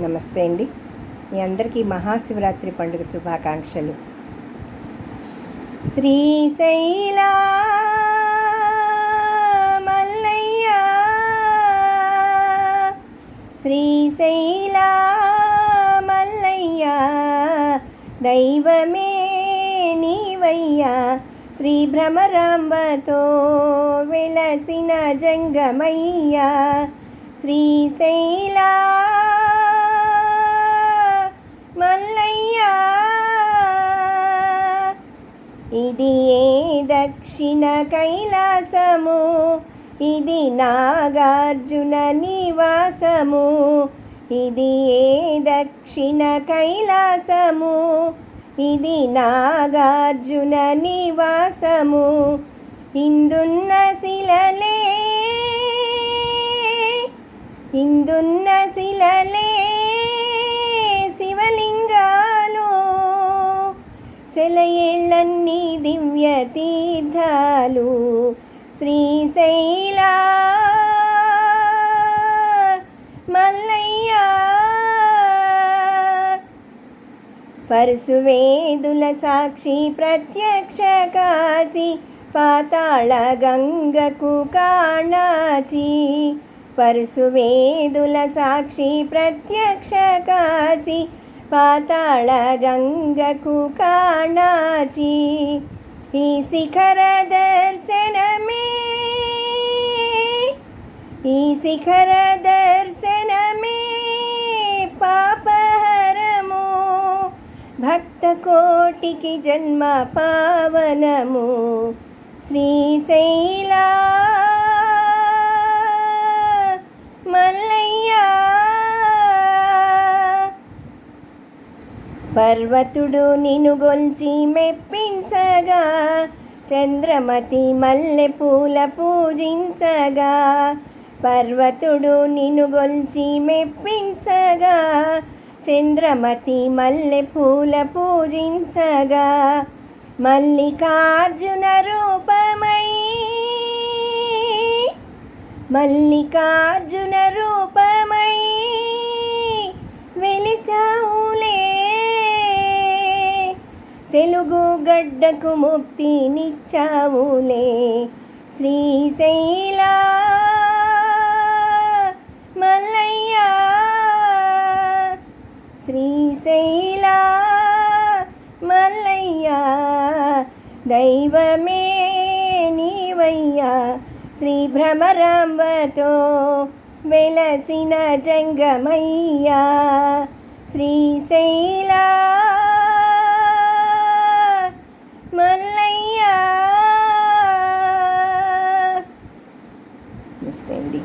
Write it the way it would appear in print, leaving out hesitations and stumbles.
నమస్తే అండి. మీ అందరికీ మహాశివరాత్రి పండుగ శుభాకాంక్షలు. శ్రీశైల మల్లయ్య, శ్రీశైల మల్లయ్య, దైవమే నీవయ్యా, శ్రీ భ్రమరాంబతో వెలసిన జంగమయ్యా, శ్రీశైల మల్లయ్య. ఇది ఏ దక్షిణ కైలాసము, ఇది నాగార్జున నివాసము, ఇది ఏ దక్షిణ కైలాసము, ఇది నాగార్జున నివాసము. ఇందున్న శిలలే, ఇందున్న శిలలే శివలింగాలు, సెలయేళ్ళన్నీ దివ్య తీర్థాలు, శ్రీశైల మల్లయ్య. పరశువేదుల సాక్షి ప్రత్యక్ష కాశీ, పాతాళ గంగకు కాణాచి, పరశువేదుల సాక్షి ప్రత్యక్ష కాశీ, పాతాళ గంగకు కాణాచి. ఈ శిఖర దర్శనమే, ఈ శిఖర దర్శనమే పాపహరము, భక్త కోటికి జన్మ పావనము, శ్రీశైల మల్లయ్య. పర్వతుడు నిన్ను గొల్చి మెప్పించగా, చంద్రమతి మల్లె పూల పూజించగా, పర్వతుడు నిన్ను గొల్చి మెప్పించగా, చంద్రమతి మల్లె పూల పూజించగా, మల్లికార్జున రూపమై, మల్లికార్జున రూపమై వెలిసావులే, తెలుగు గడ్డకు ముక్తినిచ్చావులే, శ్రీశైల మల్లయ్య, శ్రీశైల మల్లయ్య, దైవమే నీవయ్యా, శ్రీ భ్రమరాంబతో వెలసిన జంగమయ్యా, శ్రీశైల మల్లయ్య. నమస్తే అండి.